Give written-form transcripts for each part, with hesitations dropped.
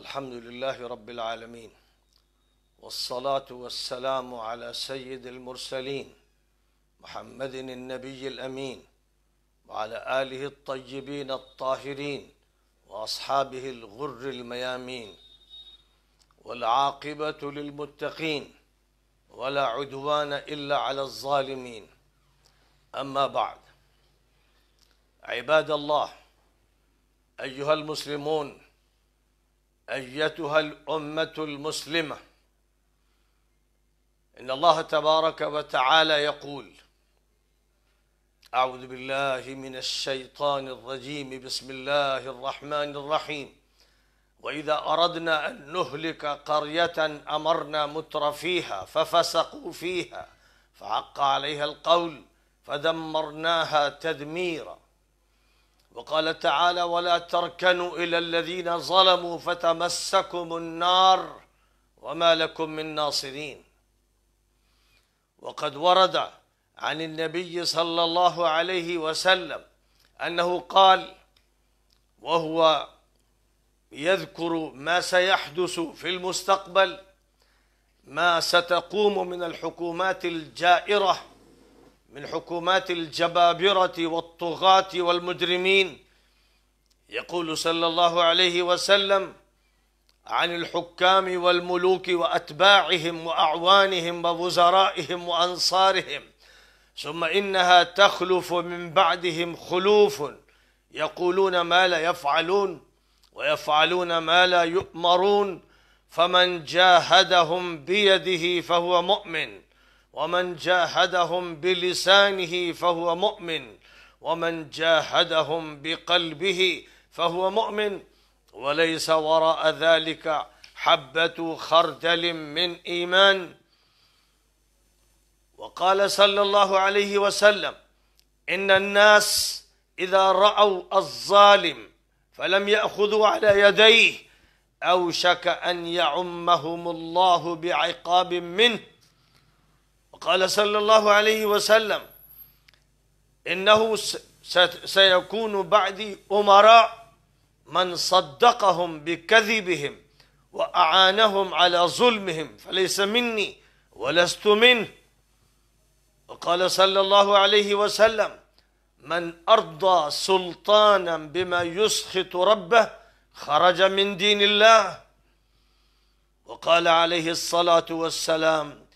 الحمد لله رب العالمين، والصلاة والسلام على سيد المرسلين محمد النبي الأمين، وعلى آله الطيبين الطاهرين، وأصحابه الغر الميامين. والعاقبة للمتقين، ولا عدوان إلا على الظالمين. أما بعد، عباد الله، أيها المسلمون، أيتها الأمة المسلمة، إن الله تبارك وتعالى يقول: أعوذ بالله من الشيطان الرجيم، بسم الله الرحمن الرحيم: وإذا أردنا أن نهلك قرية أمرنا مترفيها ففسقوا فيها فحق عليها القول فدمرناها تدميرا. وقال تعالى: ولا تركنوا إلى الذين ظلموا فتمسكم النار وما لكم من ناصرين. وقد ورد عن النبي صلى الله عليه وسلم أنه قال، وهو يذكر ما سيحدث في المستقبل، ما ستقوم من الحكومات الجائرة، من حكومات الجبابرة والطغاة والمجرمين. يقول صلى الله عليه وسلم عن الحكام والملوك وأتباعهم وأعوانهم ووزرائهم وأنصارهم: ثم إنها تخلف من بعدهم خلوف يقولون ما لا يفعلون ويفعلون ما لا يؤمرون، فمن جاهدهم بيده فهو مؤمن، ومن جاهدهم بلسانه فهو مؤمن، ومن جاهدهم بقلبه فهو مؤمن، وليس وراء ذلك حبة خردل من إيمان. وقال صلى الله عليه وسلم: إن الناس إذا رأوا الظالم فلم يأخذوا على يديه أوشك أن يعمهم الله بعقاب منه. وقال صلى الله عليه وسلم: إنه سيكون بعدي أمراء من صدقهم بكذبهم وأعانهم على ظلمهم فليس مني ولست منه. وقال صلى الله عليه وسلم: من أرضى سلطانا بما يسخط ربه خرج من دين الله. وقال عليه الصلاة والسلام: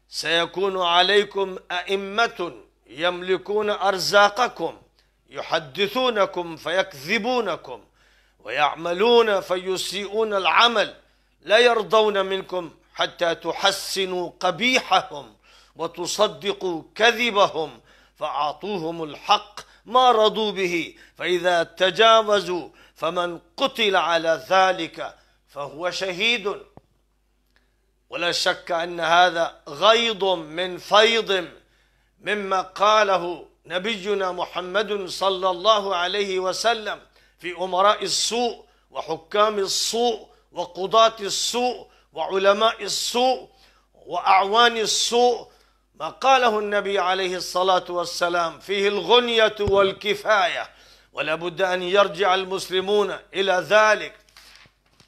سيكون عليكم أئمة يملكون أرزاقكم، يحدثونكم فيكذبونكم، ويعملون فيسيئون العمل، لا يرضون منكم حتى تحسنوا قبيحهم وتصدقوا كذبهم، فأعطوهم الحق ما رضوا به، فإذا تجاوزوا فمن قتل على ذلك فهو شهيد. ولا شك أن هذا غيض من فيض مما قاله نبينا محمد صلى الله عليه وسلم في أمراء السوء وحكام السوء وقضاة السوء وعلماء السوء وأعوان السوء. ما قاله النبي عليه الصلاة والسلام فيه الغنية والكفاية، ولا بد أن يرجع المسلمون إلى ذلك.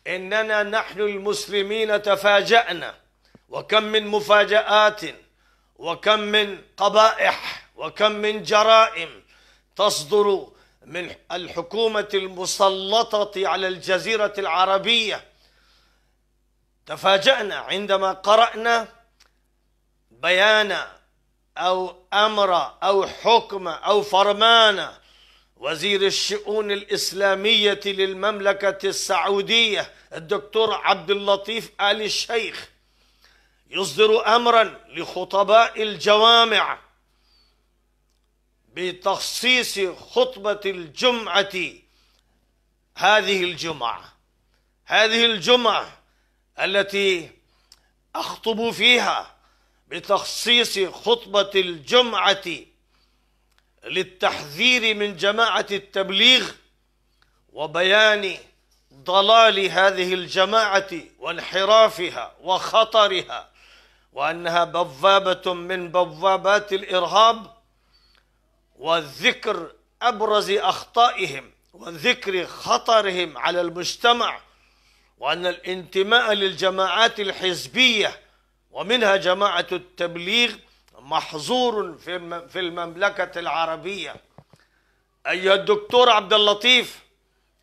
إننا نحن المسلمين تفاجأنا، وكم من مفاجآت، وكم من قبائح، وكم من جرائم تصدر من الحكومة المسلطة على الجزيرة العربية. تفاجأنا عندما قرأنا بيان أو أمر أو حكم أو فرمان وزير الشؤون الإسلامية للمملكة السعودية الدكتور عبد اللطيف آل الشيخ، يصدر أمرا لخطباء الجوامع بتخصيص خطبة الجمعة هذه الجمعة التي أخطب فيها، بتخصيص خطبة الجمعة للتحذير من جماعة التبليغ وبيان ضلال هذه الجماعة وانحرافها وخطرها، وأنها بوابة من بوابات الإرهاب، وذكر أبرز أخطائهم وذكر خطرهم على المجتمع وأن الانتماء للجماعات الحزبية ومنها جماعة التبليغ محظور في المملكة العربية. أيها الدكتور عبد اللطيف،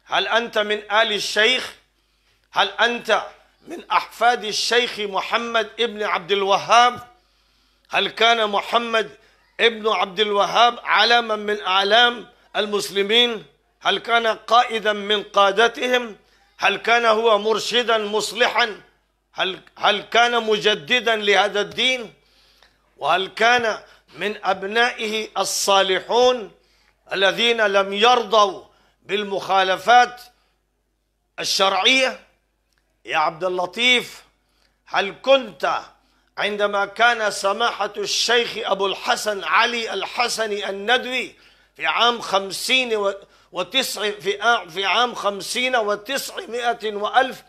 هل أنت من آل الشيخ؟ هل أنت من أحفاد الشيخ محمد ابن عبد الوهاب؟ هل كان محمد ابن عبد الوهاب علما من أعلام المسلمين؟ هل كان قائدا من قادتهم؟ هل كان هو مرشدا مصلحا؟ هل كان مجددا لهذا الدين؟ وهل كان من أبنائه الصالحون الذين لم يرضوا بالمخالفات الشرعية؟ يا عبد اللطيف، هل كنت عندما كان سماحة الشيخ أبو الحسن علي الحسني الندوي في عام 50 و900 وألف،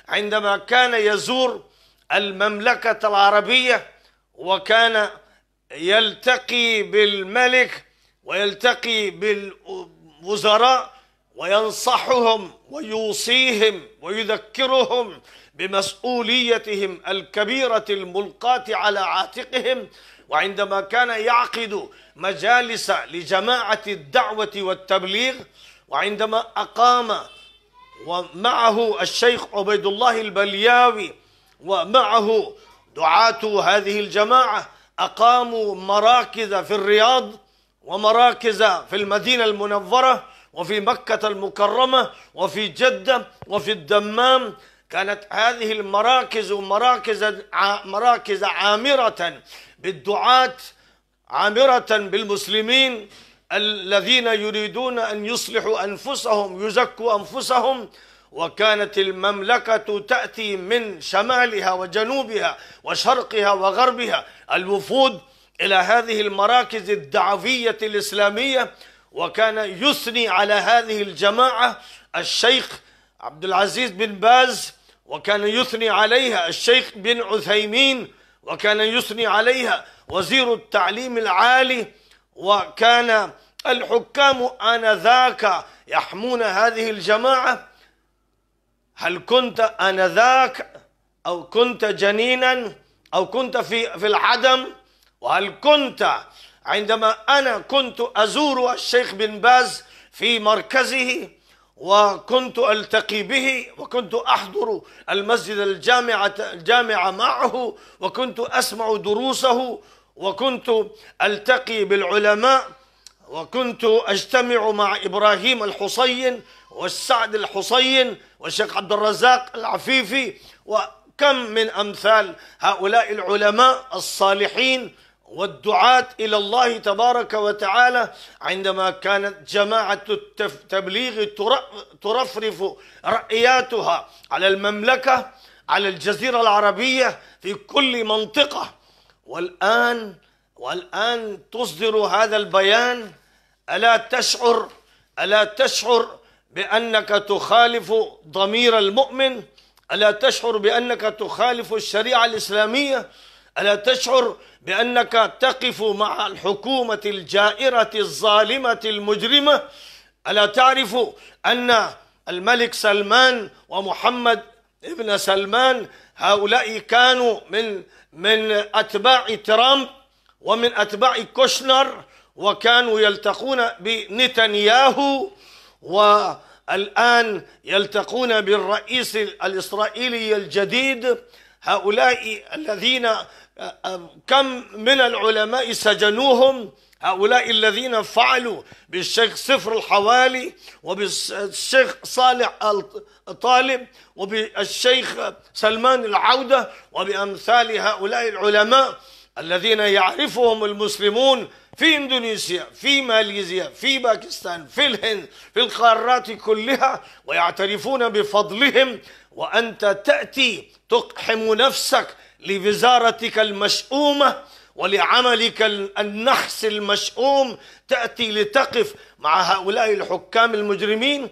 عندما كان يزور المملكة العربية وكان يلتقي بالملك ويلتقي بالوزراء وينصحهم ويوصيهم ويذكرهم بمسؤوليتهم الكبيرة الملقاة على عاتقهم، وعندما كان يعقد مجالس لجماعة الدعوة والتبليغ، وعندما أقام ومعه الشيخ عبيد الله البلياوي ومعه دعاة هذه الجماعة أقاموا مراكز في الرياض ومراكز في المدينة المنورة وفي مكة المكرمة وفي جدة وفي الدمام. كانت هذه المراكز مراكز عامرة بالدعاة، عامرة بالمسلمين الذين يريدون أن يصلحوا أنفسهم، يزكوا أنفسهم. وكانت المملكة تأتي من شمالها وجنوبها وشرقها وغربها الوفود إلى هذه المراكز الدعوية الإسلامية، وكان يثني على هذه الجماعة الشيخ عبد العزيز بن باز، وكان يثني عليها الشيخ بن عثيمين، وكان يثني عليها وزير التعليم العالي، وكان الحكام آنذاك يحمون هذه الجماعة. هل كنت آنذاك أو كنت جنينا أو كنت في العدم؟ وهل كنت عندما أنا كنت أزور الشيخ بن باز في مركزه وكنت ألتقي به وكنت أحضر المسجد الجامعة معه وكنت أسمع دروسه وكنت ألتقي بالعلماء وكنت أجتمع مع إبراهيم الحصين والسعد الحصين والشيخ عبد الرزاق العفيفي وكم من أمثال هؤلاء العلماء الصالحين والدعاة إلى الله تبارك وتعالى، عندما كانت جماعة التبليغ ترفرف رأياتها على المملكة، على الجزيرة العربية، في كل منطقة. والآن تصدر هذا البيان. ألا تشعر بأنك تخالف ضمير المؤمن؟ ألا تشعر بأنك تخالف الشريعة الإسلامية؟ ألا تشعر بأنك تقف مع الحكومة الجائرة الظالمة المجرمة؟ ألا تعرف أن الملك سلمان ومحمد ابن سلمان هؤلاء كانوا من أتباع ترامب ومن أتباع كوشنر، وكانوا يلتقون بنتنياهو، والآن يلتقون بالرئيس الإسرائيلي الجديد. هؤلاء الذين كم من العلماء سجنوهم، هؤلاء الذين فعلوا بالشيخ صفر الحوالي وبالشيخ صالح طالب وبالشيخ سلمان العودة وبأمثال هؤلاء العلماء الذين يعرفهم المسلمون في إندونيسيا، في ماليزيا، في باكستان، في الهند، في القارات كلها، ويعترفون بفضلهم، وأنت تأتي تقحم نفسك لوزارتك المشؤومة ولعملك النحس المشؤوم، تأتي لتقف مع هؤلاء الحكام المجرمين.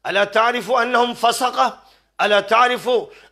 ألا تعرف أنهم فسقة؟ ألا تعرف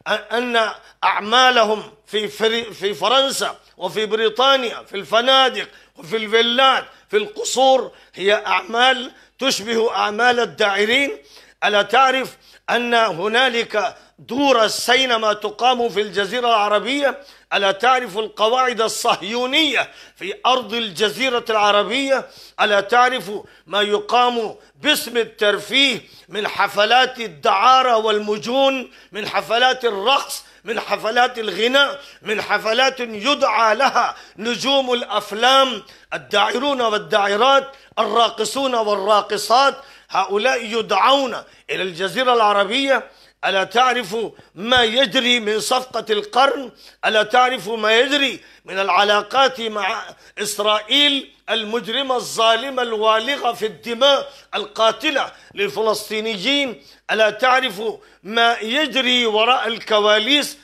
أن أعمالهم في فرنسا وفي بريطانيا في الفنادق وفي الفيلات في القصور هي أعمال تشبه أعمال الداعرين؟ ألا تعرف أن هنالك دور السينما تقام في الجزيرة العربية؟ ألا تعرف القواعد الصهيونية في أرض الجزيرة العربية؟ ألا تعرف ما يقام باسم الترفيه من حفلات الدعارة والمجون، من حفلات الرقص، من حفلات الغناء، من حفلات يدعى لها نجوم الأفلام، الداعرون والداعرات، الراقصون والراقصات، هؤلاء يدعون إلى الجزيرة العربية. ألا تعرف ما يجري من صفقة القرن؟ ألا تعرف ما يجري من العلاقات مع إسرائيل المجرمة الظالمة الوالغة في الدماء القاتلة للفلسطينيين؟ ألا تعرف ما يجري وراء الكواليس؟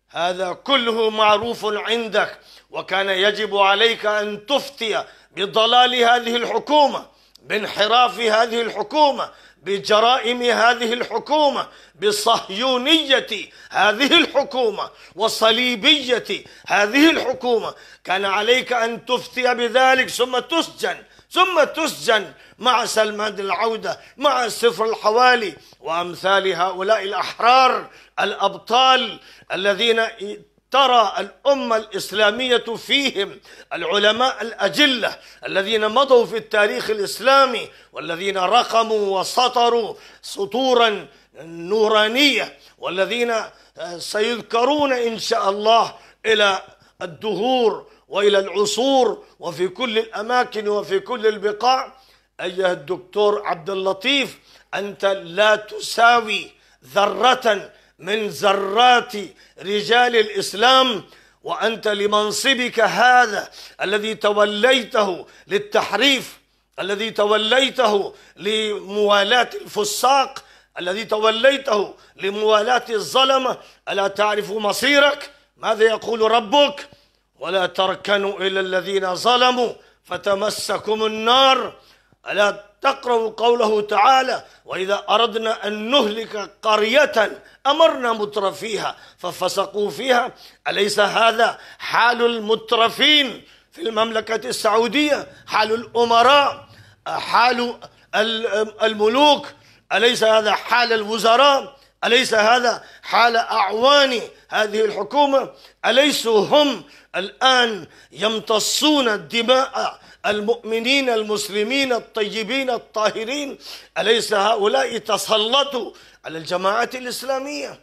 هذا كله معروف عندك، وكان يجب عليك أن تفتي بضلال هذه الحكومة، بانحراف هذه الحكومة، بجرائم هذه الحكومة، بصهيونية هذه الحكومة، وصليبية هذه الحكومة. كان عليك أن تفتي بذلك، ثم تسجن مع سلمان العودة، مع سفر الحوالي، وأمثال هؤلاء الأحرار الأبطال الذين ترى الأمة الإسلامية فيهم العلماء الأجلة الذين مضوا في التاريخ الإسلامي، والذين رقموا وسطروا سطورا نورانية، والذين سيذكرون إن شاء الله إلى الدهور وإلى العصور وفي كل الأماكن وفي كل البقاع. أيها الدكتور عبد اللطيف، أنت لا تساوي ذرة من ذرات رجال الإسلام، وأنت لمنصبك هذا الذي توليته للتحريف، الذي توليته لموالاة الفساق، الذي توليته لموالاة الظلمة، ألا تعرف مصيرك؟ ماذا يقول ربك؟ ولا تركنوا إلى الذين ظلموا فتمسكم النار. ألا تقرأوا قوله تعالى: وإذا أردنا أن نهلك قرية أمرنا مترفيها ففسقوا فيها. أليس هذا حال المترفين في المملكة السعودية؟ حال الأمراء، حال الملوك؟ أليس هذا حال الوزراء؟ أليس هذا حال أعوان هذه الحكومة؟ أليسوا هم الآن يمتصون دماء المؤمنين المسلمين الطيبين الطاهرين؟ أليس هؤلاء تسلطوا على الجماعات الإسلامية،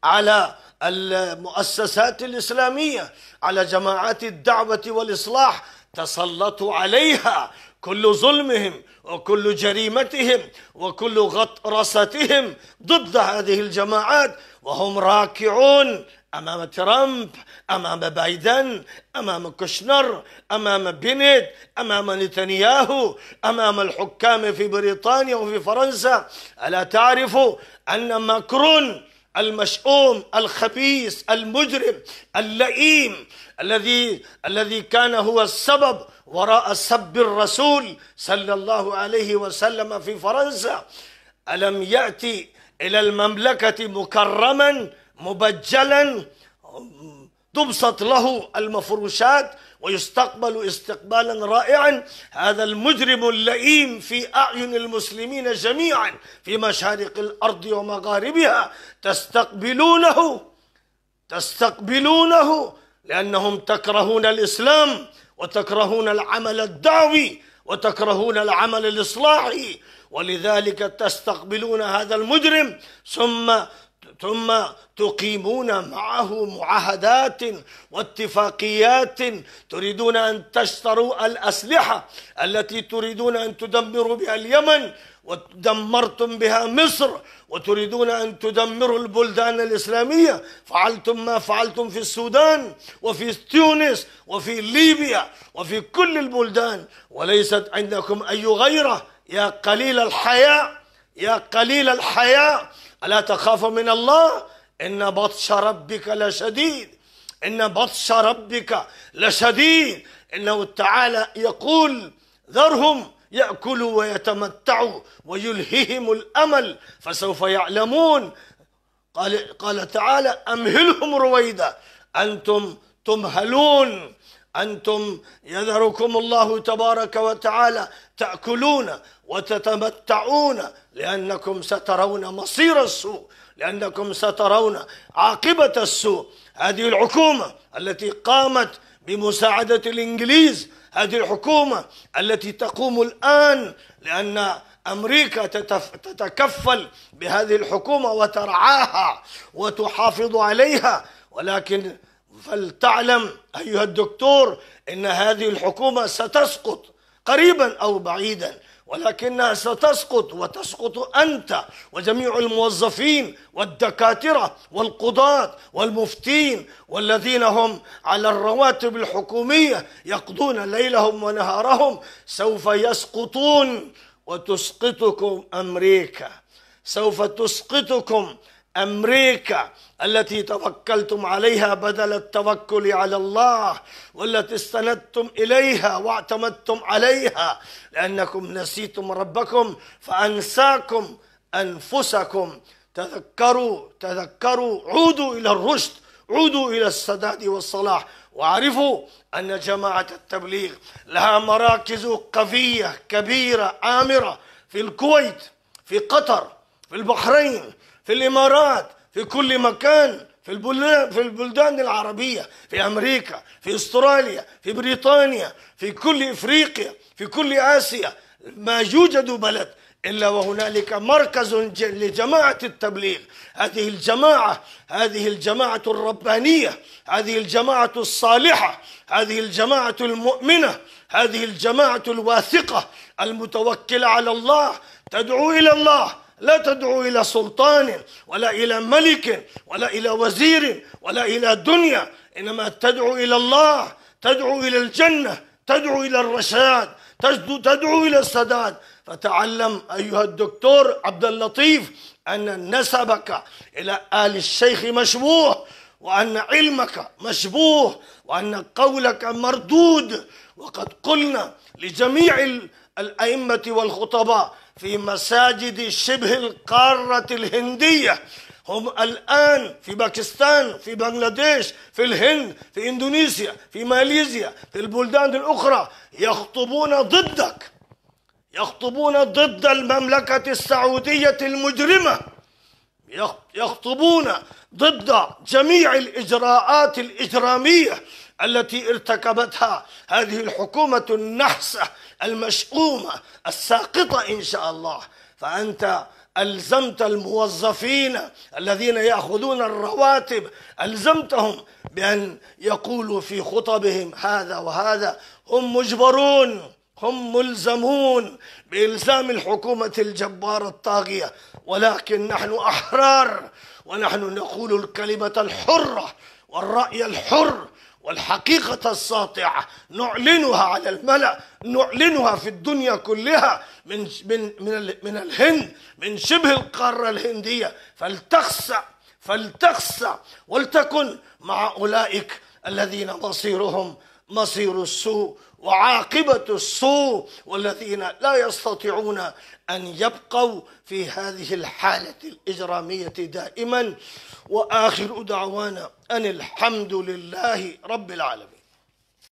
على المؤسسات الإسلامية، على جماعات الدعوة والإصلاح؟ تسلطوا عليها. كل ظلمهم وكل جريمتهم وكل غطرستهم ضد هذه الجماعات، وهم راكعون أمام ترامب، أمام بايدن، أمام كوشنر، أمام بنت، أمام نتنياهو، أمام الحكام في بريطانيا وفي فرنسا. ألا تعرفوا أن ماكرون المشؤوم الخبيث المجرم اللئيم الذي كان هو السبب وراء سب الرسول صلى الله عليه وسلم في فرنسا، ألم يأتي إلى المملكة مكرما مبجلا تبسط له المفروشات ويستقبل استقبالا رائعا؟ هذا المجرم اللئيم في أعين المسلمين جميعا في مشارق الأرض ومغاربها تستقبلونه لأنهم تكرهون الإسلام وتكرهون العمل الدعوي وتكرهون العمل الإصلاحي، ولذلك تستقبلون هذا المجرم ثم تقيمون معه معاهدات واتفاقيات، تريدون أن تشتروا الأسلحة التي تريدون أن تدمروا بها اليمن ودمرتم بها مصر، وتريدون أن تدمروا البلدان الإسلامية. فعلتم ما فعلتم في السودان وفي تونس وفي ليبيا وفي كل البلدان، وليست عندكم أي غيرة. يا قليل الحياء، يا قليل الحياء، ألا تخاف من الله؟ إن بطش ربك لشديد، إن بطش ربك لشديد. إنه تعالى يقول: ذرهم يأكلوا ويتمتعوا ويلههم الأمل فسوف يعلمون. قال تعالى: أمهلهم رويدا، أنتم تمهلون، أنتم يذركم الله تبارك وتعالى تأكلون وتتمتعون، لأنكم سترون مصير السوء، لأنكم سترون عاقبة السوء. هذه الحكومة التي قامت بمساعدة الإنجليز، هذه الحكومة التي تقوم الآن لأن أمريكا تتكفل بهذه الحكومة وترعاها وتحافظ عليها، ولكن فلتعلم أيها الدكتور إن هذه الحكومة ستسقط قريبا أو بعيدا، ولكنها ستسقط، وتسقط أنت وجميع الموظفين والدكاترة والقضاة والمفتين والذين هم على الرواتب الحكومية يقضون ليلهم ونهارهم، سوف يسقطون وتسقطكم أمريكا. سوف تسقطكم أمريكا التي توكلتم عليها بدل التوكل على الله، والتي استندتم إليها واعتمدتم عليها، لأنكم نسيتم ربكم فأنساكم أنفسكم. تذكروا، عودوا إلى الرشد، عودوا إلى السداد والصلاح، واعرفوا أن جماعة التبليغ لها مراكز قوية كبيرة آمرة في الكويت، في قطر، في البحرين، في الإمارات، في كل مكان، في البلدان العربية، في أمريكا، في أستراليا، في بريطانيا، في كل إفريقيا، في كل آسيا. ما يوجد بلد إلا وهنالك مركز لجماعة التبليغ. هذه الجماعة الربانية، هذه الجماعة الصالحة، هذه الجماعة المؤمنة، هذه الجماعة الواثقة المتوكلة على الله، تدعو إلى الله، لا تدعو إلى سلطان ولا إلى ملك ولا إلى وزير ولا إلى دنيا، إنما تدعو إلى الله، تدعو إلى الجنة، تدعو إلى الرشاد، تدعو إلى السداد. فتعلم أيها الدكتور عبد اللطيف أن نسبك إلى آل الشيخ مشبوه، وأن علمك مشبوه، وأن قولك مردود. وقد قلنا لجميع الأئمة والخطباء في مساجد شبه القارة الهندية، هم الآن في باكستان، في بنغلاديش، في الهند، في إندونيسيا، في ماليزيا، في البلدان الأخرى، يخطبون ضدك، يخطبون ضد المملكة السعودية المجرمة، يخطبون ضد جميع الإجراءات الإجرامية التي ارتكبتها هذه الحكومة النحسة المشؤومة الساقطة إن شاء الله. فأنت ألزمت الموظفين الذين يأخذون الرواتب، ألزمتهم بأن يقولوا في خطبهم هذا وهذا. هم مجبرون، هم ملزمون بإلزام الحكومة الجبارة الطاغية، ولكن نحن أحرار، ونحن نقول الكلمة الحرة والرأي الحر والحقيقة الساطعة، نعلنها على الملأ، نعلنها في الدنيا كلها، من الهند، من شبه القارة الهندية. فلتخسع ولتكن مع أولئك الذين مصيرهم مصير السوء وعاقبة السوء، والذين لا يستطيعون أن يبقوا في هذه الحالة الإجرامية دائما. وآخر دعوانا أن الحمد لله رب العالمين.